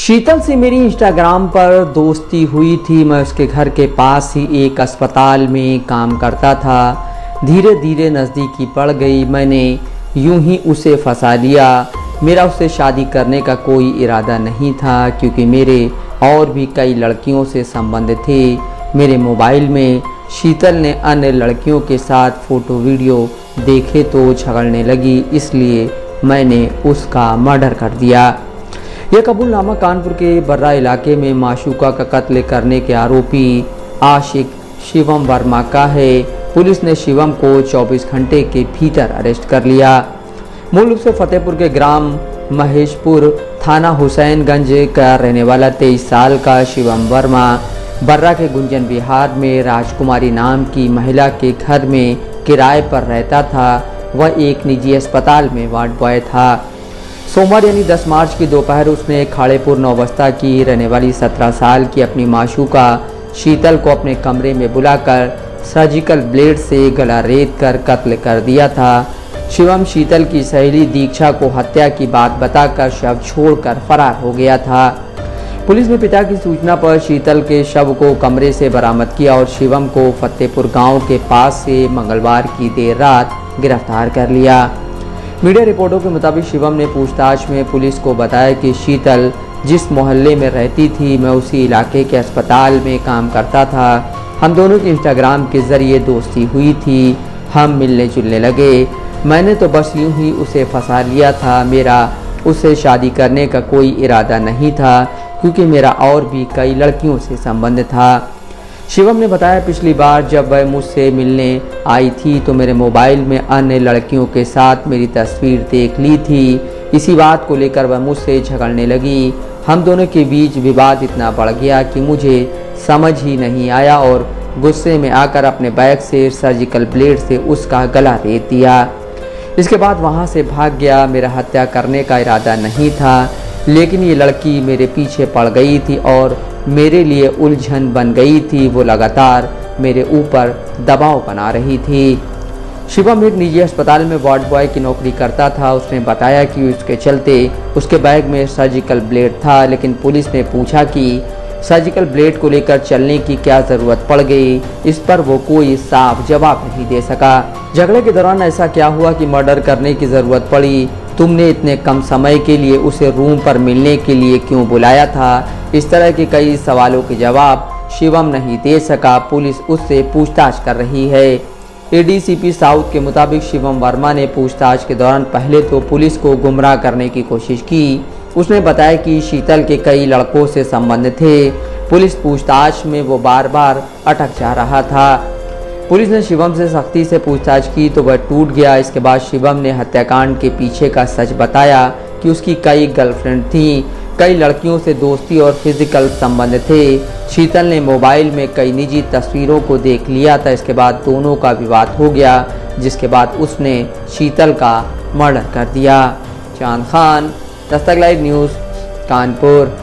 शीतल से मेरी इंस्टाग्राम पर दोस्ती हुई थी। मैं उसके घर के पास ही एक अस्पताल में काम करता था। धीरे धीरे नज़दीकी पड़ गई। मैंने यूं ही उसे फंसा लिया। मेरा उससे शादी करने का कोई इरादा नहीं था, क्योंकि मेरे और भी कई लड़कियों से संबंध थे। मेरे मोबाइल में शीतल ने अन्य लड़कियों के साथ फ़ोटो वीडियो देखे तो झगड़ने लगी, इसलिए मैंने उसका मर्डर कर दिया। यह कबूलनामा कानपुर के बर्रा इलाके में माशूका का कत्ल करने के आरोपी आशिक शिवम वर्मा का है। पुलिस ने शिवम को 24 घंटे के भीतर अरेस्ट कर लिया। मूल रूप से फतेहपुर के ग्राम महेशपुर, थाना हुसैनगंज का रहने वाला 23 साल का शिवम वर्मा बर्रा के गुंजन विहार में राजकुमारी नाम की महिला के घर में किराए पर रहता था। वह एक निजी अस्पताल में वार्ड बॉय था। सोमवार यानी 10 मार्च की दोपहर उसने खाड़ेपुर नौबस्ता की रहने वाली 17 साल की अपनी माशूका शीतल को अपने कमरे में बुलाकर सर्जिकल ब्लेड से गला रेत कर कत्ल कर दिया था। शिवम शीतल की सहेली दीक्षा को हत्या की बात बताकर शव छोड़कर फरार हो गया था। पुलिस ने पिता की सूचना पर शीतल के शव को कमरे से बरामद किया और शिवम को फतेहपुर गांव के पास से मंगलवार की देर रात गिरफ्तार कर लिया। मीडिया रिपोर्टों के मुताबिक शिवम ने पूछताछ में पुलिस को बताया कि शीतल जिस मोहल्ले में रहती थी, मैं उसी इलाके के अस्पताल में काम करता था। हम दोनों की इंस्टाग्राम के ज़रिए दोस्ती हुई थी। हम मिलने जुलने लगे। मैंने तो बस यूं ही उसे फंसा लिया था। मेरा उससे शादी करने का कोई इरादा नहीं था, क्योंकि मेरा और भी कई लड़कियों से संबंध था। शिवम ने बताया, पिछली बार जब वह मुझसे मिलने आई थी तो मेरे मोबाइल में अन्य लड़कियों के साथ मेरी तस्वीर देख ली थी। इसी बात को लेकर वह मुझसे झगड़ने लगी। हम दोनों के बीच विवाद इतना बढ़ गया कि मुझे समझ ही नहीं आया और गुस्से में आकर अपने बैग से सर्जिकल ब्लेड से उसका गला रेत दिया। इसके बाद वहाँ से भाग गया। मेरा हत्या करने का इरादा नहीं था, लेकिन ये लड़की मेरे पीछे पड़ गई थी और मेरे लिए उलझन बन गई थी। वो लगातार मेरे ऊपर दबाव बना रही थी। शिवम एक निजी अस्पताल में वार्ड बॉय की नौकरी करता था। उसने बताया कि उसके चलते उसके बैग में सर्जिकल ब्लेड था, लेकिन पुलिस ने पूछा कि सर्जिकल ब्लेड को लेकर चलने की क्या ज़रूरत पड़ गई। इस पर वो कोई साफ जवाब नहीं दे सका। झगड़े के दौरान ऐसा क्या हुआ कि मर्डर करने की ज़रूरत पड़ी? तुमने इतने कम समय के लिए उसे रूम पर मिलने के लिए क्यों बुलाया था? इस तरह के कई सवालों के जवाब शिवम नहीं दे सका। पुलिस उससे पूछताछ कर रही है। एडीसीपी साउथ के मुताबिक शिवम वर्मा ने पूछताछ के दौरान पहले तो पुलिस को गुमराह करने की कोशिश की। उसने बताया कि शीतल के कई लड़कों से संबंध थे। पुलिस पूछताछ में वो बार बार अटक जा रहा था। पुलिस ने शिवम से सख्ती से पूछताछ की तो वह टूट गया। इसके बाद शिवम ने हत्याकांड के पीछे का सच बताया कि उसकी कई गर्लफ्रेंड थीं, कई लड़कियों से दोस्ती और फिजिकल संबंध थे। शीतल ने मोबाइल में कई निजी तस्वीरों को देख लिया था। इसके बाद दोनों का विवाद हो गया, जिसके बाद उसने शीतल का मर्डर कर दिया। चांद खान, दस्तक लाइव न्यूज़, कानपुर।